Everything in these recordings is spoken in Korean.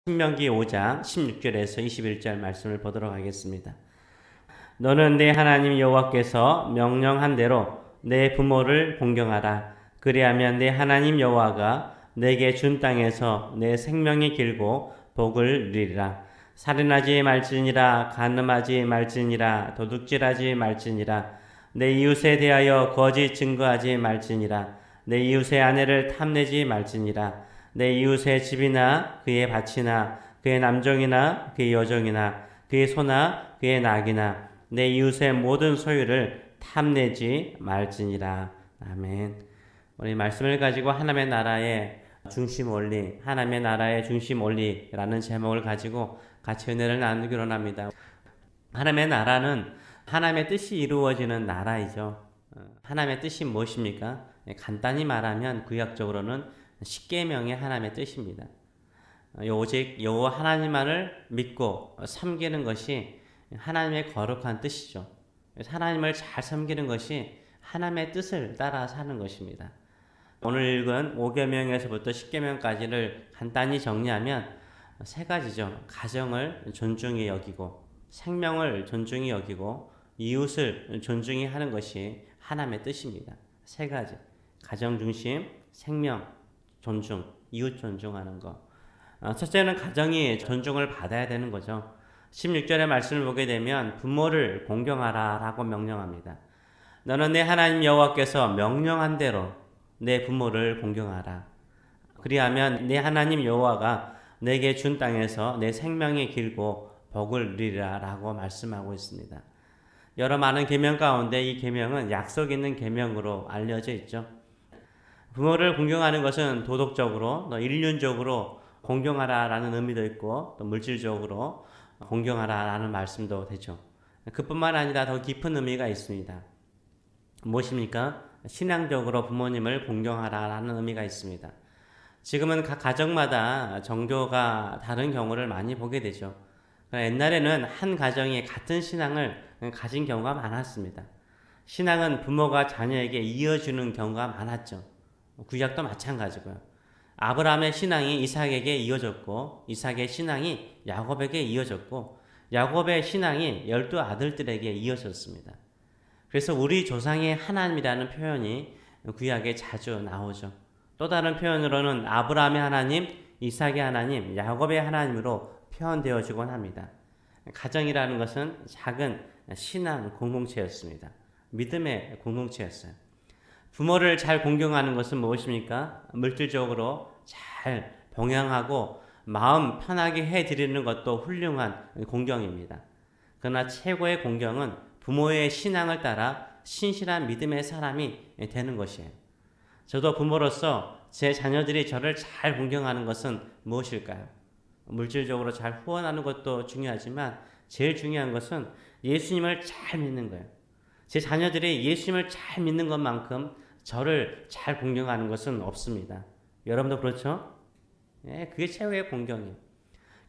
신명기 5장 16절에서 21절 말씀을 보도록 하겠습니다. 너는 내 하나님 여호와께서 명령한 대로 내 부모를 공경하라. 그리하면 내 하나님 여호와가 내게 준 땅에서 내 생명이 길고 복을 누리리라. 살인하지 말지니라. 간음하지 말지니라. 도둑질하지 말지니라. 내 이웃에 대하여 거짓 증거하지 말지니라. 내 이웃의 아내를 탐내지 말지니라. 내 이웃의 집이나 그의 밭이나 그의 남종이나 그의 여종이나 그의 소나 그의 낙이나 내 이웃의 모든 소유를 탐내지 말지니라. 아멘. 우리 말씀을 가지고 하나님의 나라의 중심 원리, 하나님의 나라의 중심 원리라는 제목을 가지고 같이 은혜를 나누기로 합니다. 하나님의 나라는 하나님의 뜻이 이루어지는 나라이죠. 하나님의 뜻이 무엇입니까? 간단히 말하면 구약적으로는 십계명의 하나님의 뜻입니다. 오직 여호와 하나님만을 믿고 섬기는 것이 하나님의 거룩한 뜻이죠. 하나님을 잘 섬기는 것이 하나님의 뜻을 따라 사는 것입니다. 오늘 읽은 5계명에서부터 10계명까지를 간단히 정리하면 세 가지죠. 가정을 존중히 여기고, 생명을 존중히 여기고, 이웃을 존중히 하는 것이 하나님의 뜻입니다. 세 가지. 가정 중심, 생명 존중, 이웃 존중하는 것. 첫째는 가정이 존중을 받아야 되는 거죠. 16절의 말씀을 보게 되면 부모를 공경하라 라고 명령합니다. 너는 내 하나님 여호와께서 명령한 대로 내 부모를 공경하라. 그리하면 내 하나님 여호와가 내게 준 땅에서 내 생명이 길고 복을 누리라 라고 말씀하고 있습니다. 여러 많은 계명 가운데 이 계명은 약속 있는 계명으로 알려져 있죠. 부모를 공경하는 것은 도덕적으로 또 인륜적으로 공경하라라는 의미도 있고 또 물질적으로 공경하라라는 말씀도 되죠. 그뿐만 아니라 더 깊은 의미가 있습니다. 무엇입니까? 신앙적으로 부모님을 공경하라라는 의미가 있습니다. 지금은 각 가정마다 종교가 다른 경우를 많이 보게 되죠. 옛날에는 한 가정이 같은 신앙을 가진 경우가 많았습니다. 신앙은 부모가 자녀에게 이어주는 경우가 많았죠. 구약도 마찬가지고요. 아브라함의 신앙이 이삭에게 이어졌고, 이삭의 신앙이 야곱에게 이어졌고, 야곱의 신앙이 12 아들들에게 이어졌습니다. 그래서 우리 조상의 하나님이라는 표현이 구약에 자주 나오죠. 또 다른 표현으로는 아브라함의 하나님, 이삭의 하나님, 야곱의 하나님으로 표현되어지곤 합니다. 가정이라는 것은 작은 신앙 공동체였습니다. 믿음의 공동체였어요. 부모를 잘 공경하는 것은 무엇입니까? 물질적으로 잘 봉양하고 마음 편하게 해드리는 것도 훌륭한 공경입니다. 그러나 최고의 공경은 부모의 신앙을 따라 신실한 믿음의 사람이 되는 것이에요. 저도 부모로서 제 자녀들이 저를 잘 공경하는 것은 무엇일까요? 물질적으로 잘 후원하는 것도 중요하지만 제일 중요한 것은 예수님을 잘 믿는 거예요. 제 자녀들이 예수님을 잘 믿는 것만큼 저를 잘 공경하는 것은 없습니다. 여러분도 그렇죠? 예, 그게 최고의 공경이에요.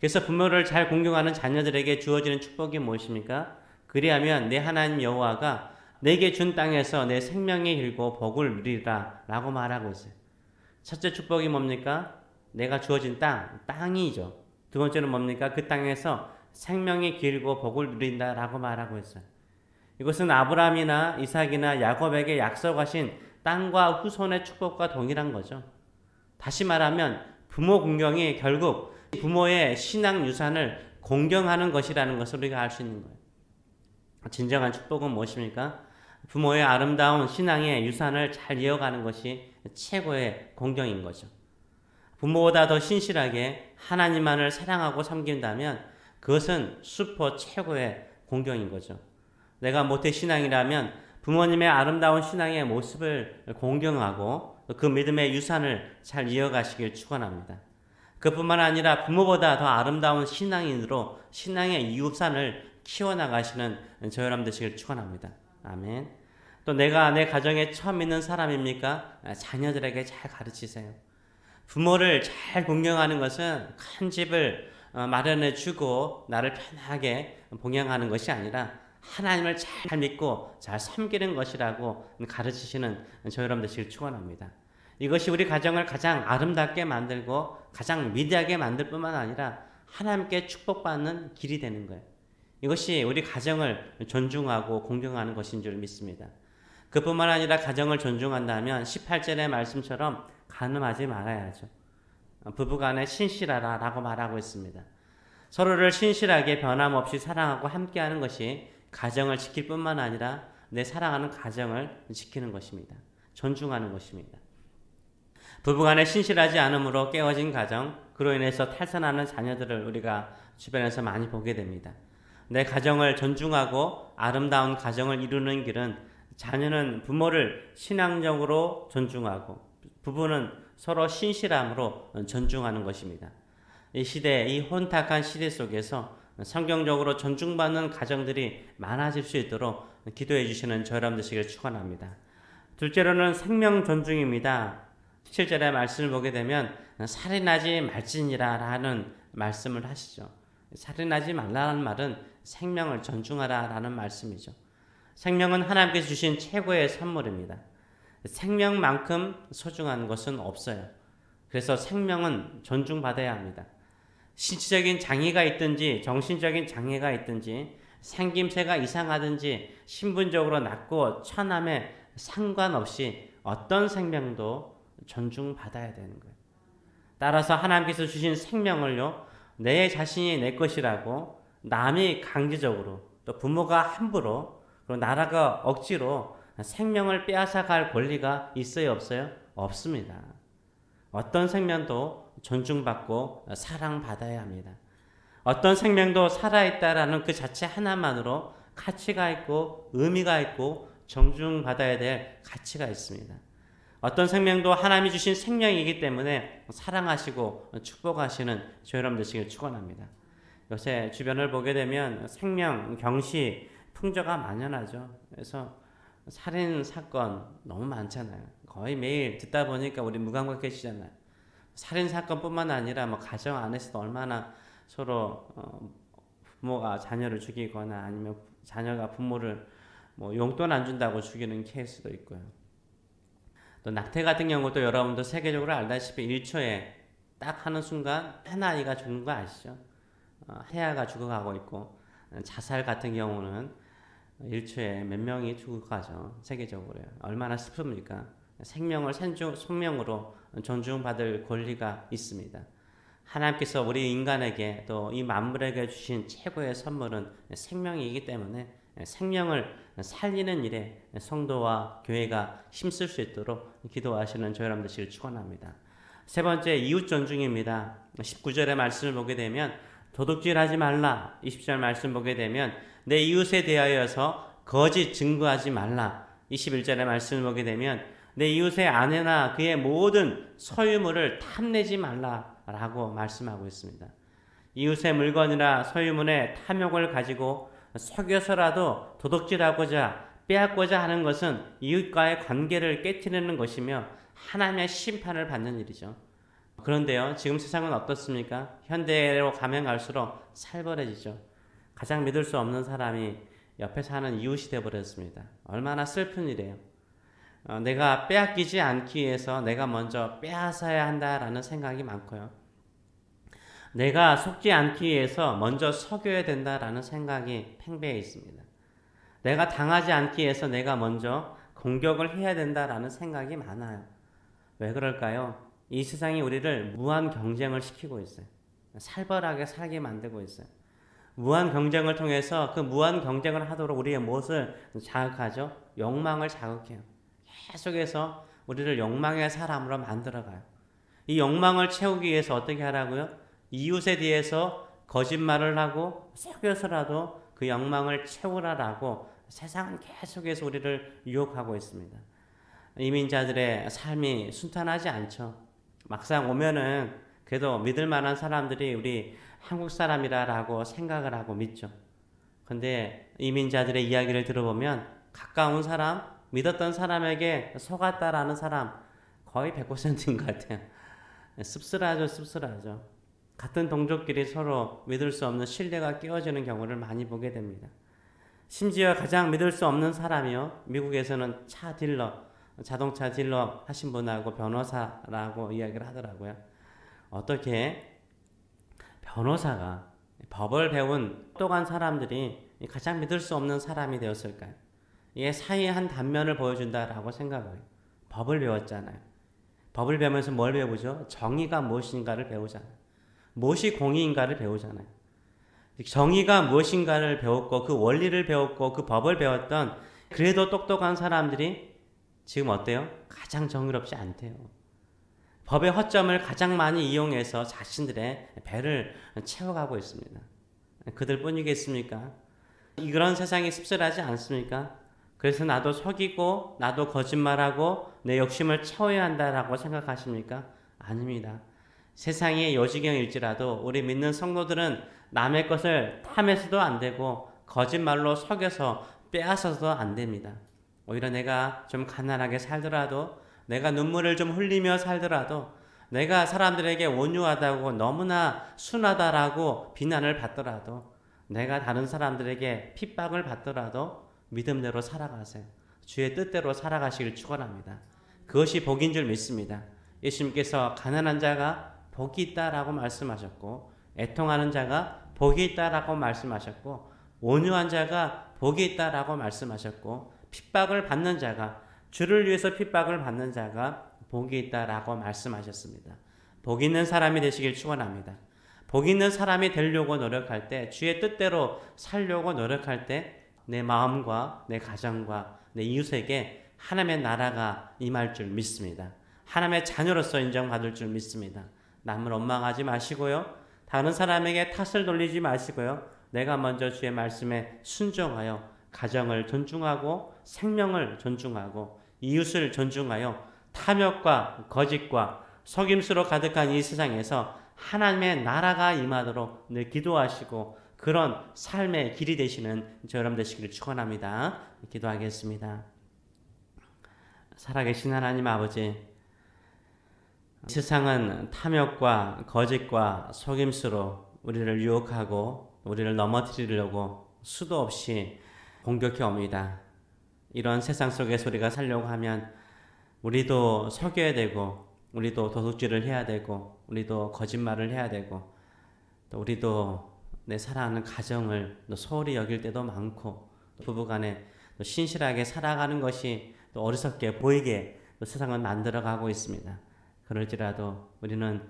그래서 부모를 잘 공경하는 자녀들에게 주어지는 축복이 무엇입니까? 그리하면 내 하나님 여호와가 내게 준 땅에서 내 생명이 길고 복을 누리라 라고 말하고 있어요. 첫째 축복이 뭡니까? 내가 주어진 땅이죠. 두 번째는 뭡니까? 그 땅에서 생명이 길고 복을 누린다 라고 말하고 있어요. 이것은 아브라함이나 이삭이나 야곱에게 약속하신 땅과 후손의 축복과 동일한 거죠. 다시 말하면 부모 공경이 결국 부모의 신앙 유산을 공경하는 것이라는 것을 우리가 알 수 있는 거예요. 진정한 축복은 무엇입니까? 부모의 아름다운 신앙의 유산을 잘 이어가는 것이 최고의 공경인 거죠. 부모보다 더 신실하게 하나님만을 사랑하고 섬긴다면 그것은 슈퍼 최고의 공경인 거죠. 내가 모태신앙이라면 부모님의 아름다운 신앙의 모습을 공경하고 그 믿음의 유산을 잘 이어가시길 축원합니다. 그뿐만 아니라 부모보다 더 아름다운 신앙인으로 신앙의 유산을 키워나가시는 저 여러분 되시길 축원합니다. 아멘. 또 내가 내 가정에 처음 있는 사람입니까? 자녀들에게 잘 가르치세요. 부모를 잘 공경하는 것은 큰 집을 마련해 주고 나를 편하게 봉양하는 것이 아니라 하나님을 잘 믿고 잘 섬기는 것이라고 가르치시는 저 여러분 되시길 축원합니다. 이것이 우리 가정을 가장 아름답게 만들고 가장 위대하게 만들 뿐만 아니라 하나님께 축복받는 길이 되는 거예요. 이것이 우리 가정을 존중하고 공경하는 것인 줄 믿습니다. 그뿐만 아니라 가정을 존중한다면 18절의 말씀처럼 간음하지 말아야죠. 부부간에 신실하라 라고 말하고 있습니다. 서로를 신실하게 변함없이 사랑하고 함께하는 것이 가정을 지킬 뿐만 아니라 내 사랑하는 가정을 지키는 것입니다. 존중하는 것입니다. 부부간에 신실하지 않으므로 깨어진 가정, 그로 인해서 탈선하는 자녀들을 우리가 주변에서 많이 보게 됩니다. 내 가정을 존중하고 아름다운 가정을 이루는 길은 자녀는 부모를 신앙적으로 존중하고 부부는 서로 신실함으로 존중하는 것입니다. 이 시대, 이 혼탁한 시대 속에서 성경적으로 존중받는 가정들이 많아질 수 있도록 기도해 주시는 저 여러분 되시기를 축원합니다. 둘째로는 생명 존중입니다. 17절의 말씀을 보게 되면 살인하지 말지니라 라는 말씀을 하시죠. 살인하지 말라는 말은 생명을 존중하라 라는 말씀이죠. 생명은 하나님께서 주신 최고의 선물입니다. 생명만큼 소중한 것은 없어요. 그래서 생명은 존중받아야 합니다. 신체적인 장애가 있든지 정신적인 장애가 있든지 생김새가 이상하든지 신분적으로 낮고 천함에 상관없이 어떤 생명도 존중받아야 되는 거예요. 따라서 하나님께서 주신 생명을요, 내 자신이 내 것이라고 남이 강제적으로 또 부모가 함부로 그리고 나라가 억지로 생명을 빼앗아갈 권리가 있어요, 없어요? 없습니다. 어떤 생명도 존중받고 사랑받아야 합니다. 어떤 생명도 살아있다라는 그 자체 하나만으로 가치가 있고 의미가 있고 존중받아야 될 가치가 있습니다. 어떤 생명도 하나님이 주신 생명이기 때문에 사랑하시고 축복하시는 저 여러분 되시길 축원합니다. 요새 주변을 보게 되면 생명, 경시, 풍조가 만연하죠. 그래서 살인 사건 너무 많잖아요. 거의 매일 듣다 보니까 우리 무감각해지잖아요. 살인 사건뿐만 아니라 뭐 가정 안에서도 얼마나 서로 부모가 자녀를 죽이거나 아니면 자녀가 부모를 뭐 용돈 안 준다고 죽이는 케이스도 있고요. 또 낙태 같은 경우도 여러분도 세계적으로 알다시피 1초에 딱 하는 순간 한 아이가 죽는 거 아시죠? 해아가 죽어가고 있고 자살 같은 경우는 1초에 몇 명이 죽어가죠. 세계적으로요. 얼마나 슬픕니까? 생명을 생명으로 존중받을 권리가 있습니다. 하나님께서 우리 인간에게 또 이 만물에게 주신 최고의 선물은 생명이기 때문에 생명을 살리는 일에 성도와 교회가 힘쓸 수 있도록 기도하시는 저 여러분 되시길 축원합니다. 세 번째, 이웃 존중입니다. 19절의 말씀을 보게 되면 도둑질하지 말라. 20절 말씀 보게 되면 내 이웃에 대하여서 거짓 증거하지 말라. 21절의 말씀을 보게 되면 내 이웃의 아내나 그의 모든 소유물을 탐내지 말라라고 말씀하고 있습니다. 이웃의 물건이나 소유물에 탐욕을 가지고 속여서라도 도둑질하고자 빼앗고자 하는 것은 이웃과의 관계를 깨트리는 것이며 하나님의 심판을 받는 일이죠. 그런데요, 지금 세상은 어떻습니까? 현대로 가면 갈수록 살벌해지죠. 가장 믿을 수 없는 사람이 옆에 사는 이웃이 되어버렸습니다. 얼마나 슬픈 일이에요. 내가 빼앗기지 않기 위해서 내가 먼저 빼앗아야 한다라는 생각이 많고요. 내가 속지 않기 위해서 먼저 속여야 된다라는 생각이 팽배해 있습니다. 내가 당하지 않기 위해서 내가 먼저 공격을 해야 된다라는 생각이 많아요. 왜 그럴까요? 이 세상이 우리를 무한 경쟁을 시키고 있어요. 살벌하게 살게 만들고 있어요. 무한 경쟁을 통해서 그 무한 경쟁을 하도록 우리의 무엇을 자극하죠? 욕망을 자극해요. 계속해서 우리를 욕망의 사람으로 만들어가요. 이 욕망을 채우기 위해서 어떻게 하라고요? 이웃에 대해서 거짓말을 하고 속여서라도 그 욕망을 채우라라고 세상은 계속해서 우리를 유혹하고 있습니다. 이민자들의 삶이 순탄하지 않죠. 막상 오면은 그래도 믿을 만한 사람들이 우리 한국 사람이라고 생각을 하고 믿죠. 근데 이민자들의 이야기를 들어보면 가까운 사람, 믿었던 사람에게 속았다라는 사람 거의 100%인 것 같아요. 씁쓸하죠, 씁쓸하죠. 같은 동족끼리 서로 믿을 수 없는 신뢰가 깨어지는 경우를 많이 보게 됩니다. 심지어 가장 믿을 수 없는 사람이요, 미국에서는 차 딜러, 자동차 딜러 하신 분하고 변호사라고 이야기를 하더라고요. 어떻게 변호사가 법을 배운 똑똑한 사람들이 가장 믿을 수 없는 사람이 되었을까요? 이게 사회의 한 단면을 보여준다라고 생각해요. 법을 배웠잖아요. 법을 배우면서 뭘 배우죠? 정의가 무엇인가를 배우잖아요. 무엇이 공의인가를 배우잖아요. 정의가 무엇인가를 배웠고 그 원리를 배웠고 그 법을 배웠던 그래도 똑똑한 사람들이 지금 어때요? 가장 정의롭지 않대요. 법의 허점을 가장 많이 이용해서 자신들의 배를 채워가고 있습니다. 그들 뿐이겠습니까? 이런 세상이 씁쓸하지 않습니까? 그래서 나도 속이고 나도 거짓말하고 내 욕심을 채워야 한다라고 생각하십니까? 아닙니다. 세상의 요지경일지라도 우리 믿는 성도들은 남의 것을 탐해서도 안 되고 거짓말로 속여서 빼앗아서도 안 됩니다. 오히려 내가 좀 가난하게 살더라도 내가 눈물을 좀 흘리며 살더라도 내가 사람들에게 온유하다고 너무나 순하다라고 비난을 받더라도 내가 다른 사람들에게 핍박을 받더라도 믿음대로 살아가세요. 주의 뜻대로 살아가시길 축원합니다. 그것이 복인 줄 믿습니다. 예수님께서 가난한 자가 복이 있다라고 말씀하셨고 애통하는 자가 복이 있다라고 말씀하셨고 온유한 자가 복이 있다라고 말씀하셨고 핍박을 받는 자가 주를 위해서 핍박을 받는 자가 복이 있다라고 말씀하셨습니다. 복 있는 사람이 되시길 축원합니다. 복 있는 사람이 되려고 노력할 때 주의 뜻대로 살려고 노력할 때 내 마음과 내 가정과 내 이웃에게 하나님의 나라가 임할 줄 믿습니다. 하나님의 자녀로서 인정받을 줄 믿습니다. 남을 원망하지 마시고요. 다른 사람에게 탓을 돌리지 마시고요. 내가 먼저 주의 말씀에 순종하여 가정을 존중하고 생명을 존중하고 이웃을 존중하여 탐욕과 거짓과 속임수로 가득한 이 세상에서 하나님의 나라가 임하도록 늘 기도하시고 그런 삶의 길이 되시는 저 여러분 되시기를 축원합니다. 기도하겠습니다. 살아계신 하나님 아버지, 세상은 탐욕과 거짓과 속임수로 우리를 유혹하고 우리를 넘어뜨리려고 수도 없이 공격해 옵니다. 이런 세상 속에서 우리가 살려고 하면 우리도 속여야 되고 우리도 도둑질을 해야 되고 우리도 거짓말을 해야 되고 또 우리도 내 사랑하는 가정을 또 소홀히 여길 때도 많고 부부간에 또 신실하게 살아가는 것이 또 어리석게 보이게 또 세상을 만들어가고 있습니다. 그럴지라도 우리는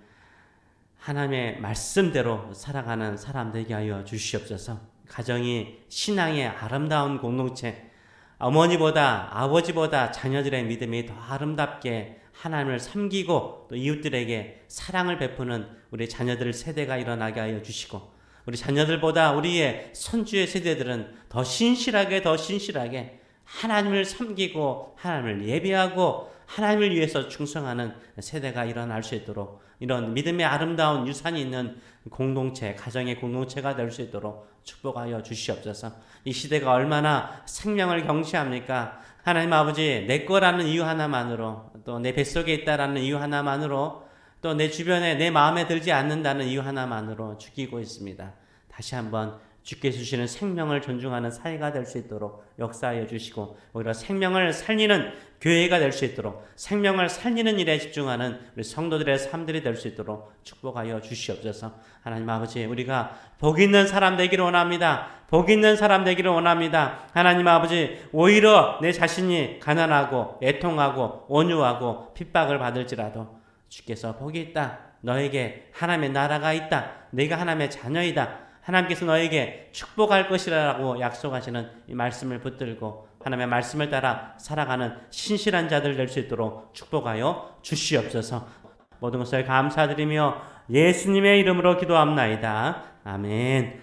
하나님의 말씀대로 살아가는 사람 되게 하여 주시옵소서. 가정이 신앙의 아름다운 공동체, 어머니보다 아버지보다 자녀들의 믿음이 더 아름답게 하나님을 섬기고 또 이웃들에게 사랑을 베푸는 우리 자녀들 세대가 일어나게 하여 주시고 우리 자녀들보다 우리의 선주의 세대들은 더 신실하게 하나님을 섬기고 하나님을 예배하고 하나님을 위해서 충성하는 세대가 일어날 수 있도록 이런 믿음의 아름다운 유산이 있는 공동체, 가정의 공동체가 될 수 있도록 축복하여 주시옵소서. 이 시대가 얼마나 생명을 경시합니까? 하나님 아버지, 내 거라는 이유 하나만으로 또 내 뱃속에 있다라는 이유 하나만으로 또 내 주변에 내 마음에 들지 않는다는 이유 하나만으로 죽이고 있습니다. 다시 한번 주께 주시는 생명을 존중하는 사회가 될 수 있도록 역사하여 주시고 오히려 생명을 살리는 교회가 될 수 있도록 생명을 살리는 일에 집중하는 우리 성도들의 삶들이 될 수 있도록 축복하여 주시옵소서. 하나님 아버지, 우리가 복 있는 사람 되기를 원합니다. 복 있는 사람 되기를 원합니다. 하나님 아버지, 오히려 내 자신이 가난하고 애통하고 온유하고 핍박을 받을지라도 주께서 복이 있다. 너에게 하나님의 나라가 있다. 네가 하나님의 자녀이다. 하나님께서 너에게 축복할 것이라고 약속하시는 이 말씀을 붙들고 하나님의 말씀을 따라 살아가는 신실한 자들 될 수 있도록 축복하여 주시옵소서. 모든 것을 감사드리며 예수님의 이름으로 기도합나이다. 아멘.